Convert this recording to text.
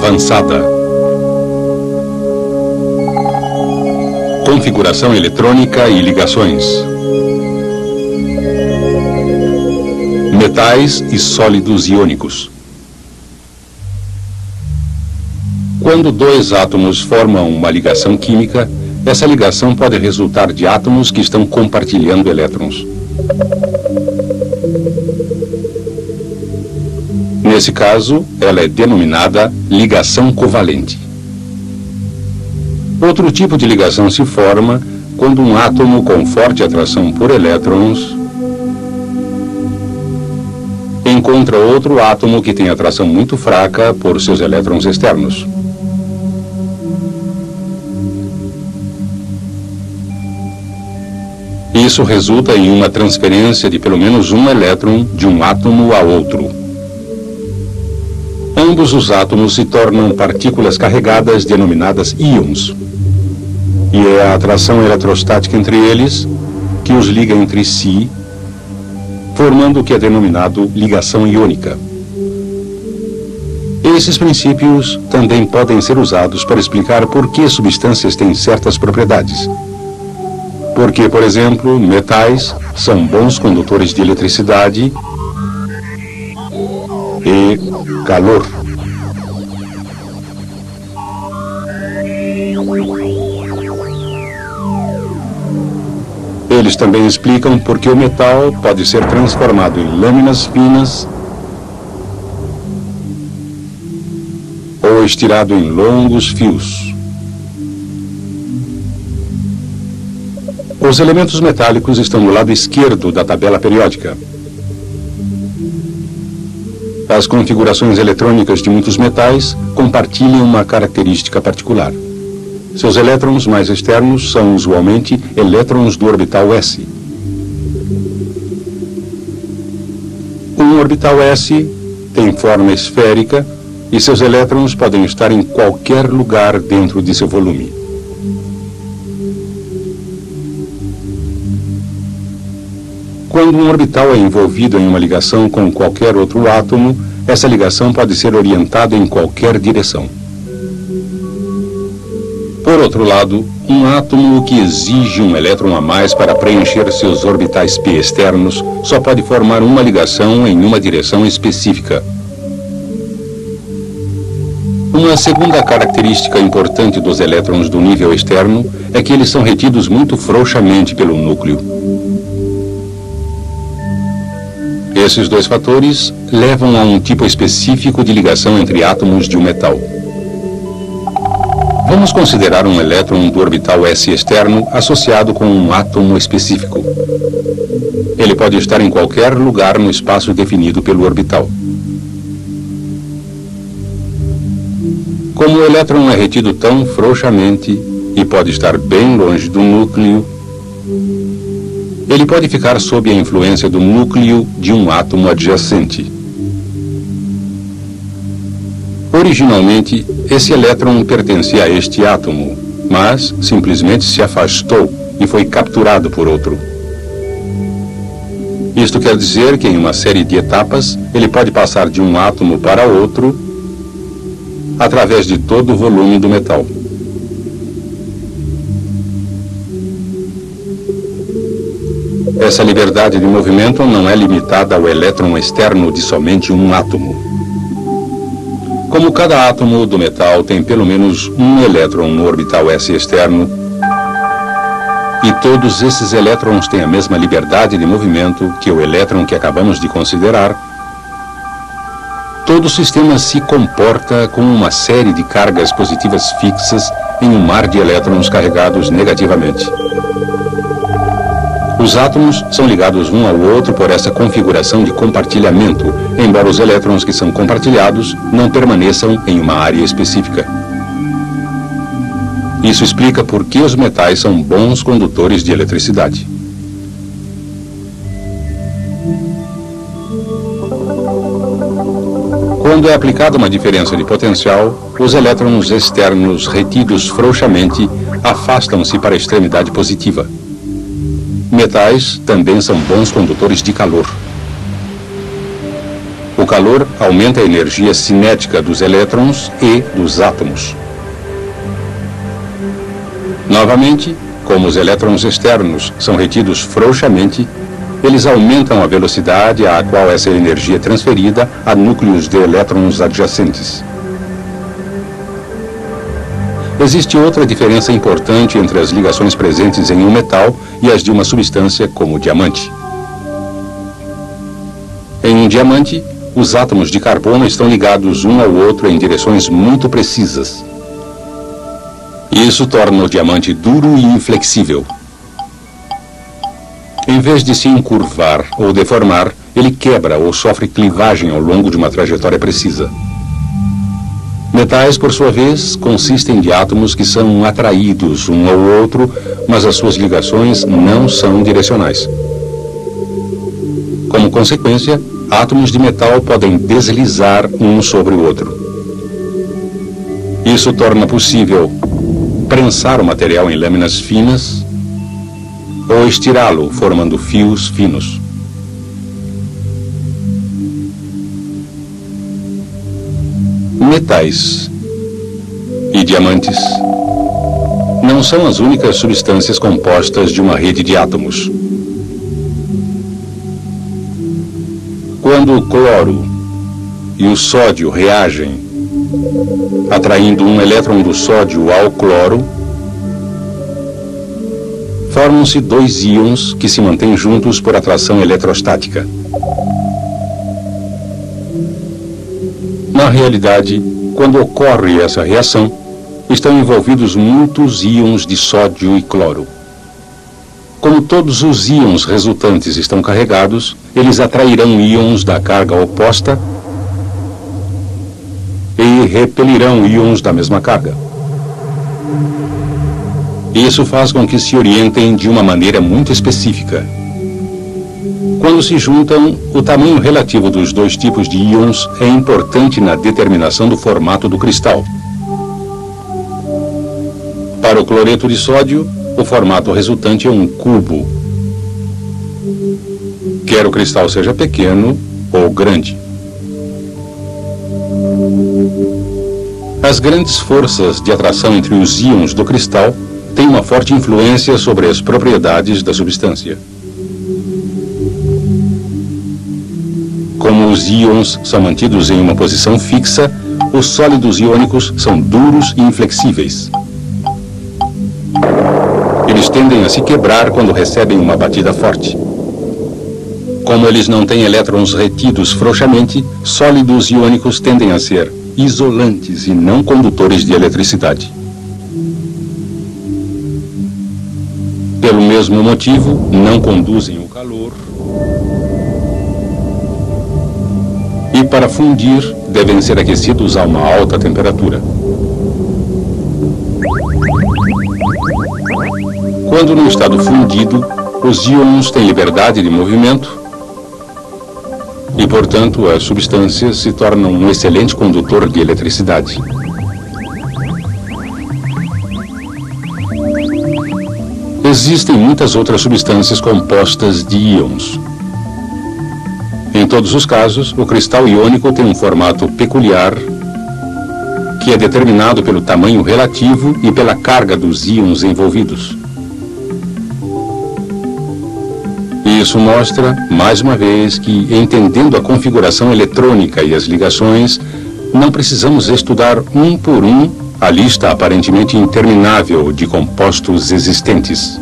avançada. Configuração eletrônica e ligações. Metais e sólidos iônicos. Quando dois átomos formam uma ligação química, essa ligação pode resultar de átomos que estão compartilhando elétrons. Nesse caso, ela é denominada ligação covalente. Outro tipo de ligação se forma quando um átomo com forte atração por elétrons encontra outro átomo que tem atração muito fraca por seus elétrons externos. Isso resulta em uma transferência de pelo menos um elétron de um átomo a outro. Ambos os átomos se tornam partículas carregadas denominadas íons. E é a atração eletrostática entre eles que os liga entre si, formando o que é denominado ligação iônica. Esses princípios também podem ser usados para explicar por que substâncias têm certas propriedades. Porque, por exemplo, metais são bons condutores de eletricidade e calor. Eles também explicam por que o metal pode ser transformado em lâminas finas ou estirado em longos fios. Os elementos metálicos estão no lado esquerdo da tabela periódica. As configurações eletrônicas de muitos metais compartilham uma característica particular. Seus elétrons mais externos são usualmente elétrons do orbital S. Um orbital S tem forma esférica e seus elétrons podem estar em qualquer lugar dentro de seu volume. Quando um orbital é envolvido em uma ligação com qualquer outro átomo, essa ligação pode ser orientada em qualquer direção. Por outro lado, um átomo que exige um elétron a mais para preencher seus orbitais p externos só pode formar uma ligação em uma direção específica. Uma segunda característica importante dos elétrons do nível externo é que eles são retidos muito frouxamente pelo núcleo. Esses dois fatores levam a um tipo específico de ligação entre átomos de um metal. Vamos considerar um elétron do orbital S externo associado com um átomo específico. Ele pode estar em qualquer lugar no espaço definido pelo orbital. Como o elétron é retido tão frouxamente e pode estar bem longe do núcleo, ele pode ficar sob a influência do núcleo de um átomo adjacente. Originalmente, esse elétron pertencia a este átomo, mas simplesmente se afastou e foi capturado por outro. Isto quer dizer que em uma série de etapas, ele pode passar de um átomo para outro através de todo o volume do metal. Essa liberdade de movimento não é limitada ao elétron externo de somente um átomo. Como cada átomo do metal tem pelo menos um elétron no orbital S externo, e todos esses elétrons têm a mesma liberdade de movimento que o elétron que acabamos de considerar, todo o sistema se comporta como uma série de cargas positivas fixas em um mar de elétrons carregados negativamente. Os átomos são ligados um ao outro por essa configuração de compartilhamento, embora os elétrons que são compartilhados não permaneçam em uma área específica. Isso explica por que os metais são bons condutores de eletricidade. Quando é aplicada uma diferença de potencial, os elétrons externos retidos frouxamente afastam-se para a extremidade positiva. Metais também são bons condutores de calor. O calor aumenta a energia cinética dos elétrons e dos átomos. Novamente, como os elétrons externos são retidos frouxamente, eles aumentam a velocidade a qual essa energia é transferida a núcleos de elétrons adjacentes. Existe outra diferença importante entre as ligações presentes em um metal e as de uma substância como o diamante. Em um diamante, os átomos de carbono estão ligados um ao outro em direções muito precisas. Isso torna o diamante duro e inflexível. Em vez de se encurvar ou deformar, ele quebra ou sofre clivagem ao longo de uma trajetória precisa. Metais, por sua vez, consistem de átomos que são atraídos um ao outro, mas as suas ligações não são direcionais. Como consequência, átomos de metal podem deslizar um sobre o outro. Isso torna possível prensar o material em lâminas finas ou estirá-lo, formando fios finos. Metais e diamantes não são as únicas substâncias compostas de uma rede de átomos. Quando o cloro e o sódio reagem, atraindo um elétron do sódio ao cloro, formam-se dois íons que se mantêm juntos por atração eletrostática. Na realidade, quando ocorre essa reação, estão envolvidos muitos íons de sódio e cloro. Como todos os íons resultantes estão carregados, eles atrairão íons da carga oposta e repelirão íons da mesma carga. Isso faz com que se orientem de uma maneira muito específica. Quando se juntam, o tamanho relativo dos dois tipos de íons é importante na determinação do formato do cristal. Para o cloreto de sódio, o formato resultante é um cubo, quer o cristal seja pequeno ou grande. As grandes forças de atração entre os íons do cristal têm uma forte influência sobre as propriedades da substância. Como os íons são mantidos em uma posição fixa, os sólidos iônicos são duros e inflexíveis. Eles tendem a se quebrar quando recebem uma batida forte. Como eles não têm elétrons retidos frouxamente, sólidos iônicos tendem a ser isolantes e não condutores de eletricidade. Pelo mesmo motivo, não conduzem o calor e, para fundir, devem ser aquecidos a uma alta temperatura. Quando no estado fundido, os íons têm liberdade de movimento e, portanto, as substâncias se tornam um excelente condutor de eletricidade. Existem muitas outras substâncias compostas de íons. Em todos os casos, o cristal iônico tem um formato peculiar que é determinado pelo tamanho relativo e pela carga dos íons envolvidos. Isso mostra, mais uma vez, que, entendendo a configuração eletrônica e as ligações, não precisamos estudar um por um a lista aparentemente interminável de compostos existentes.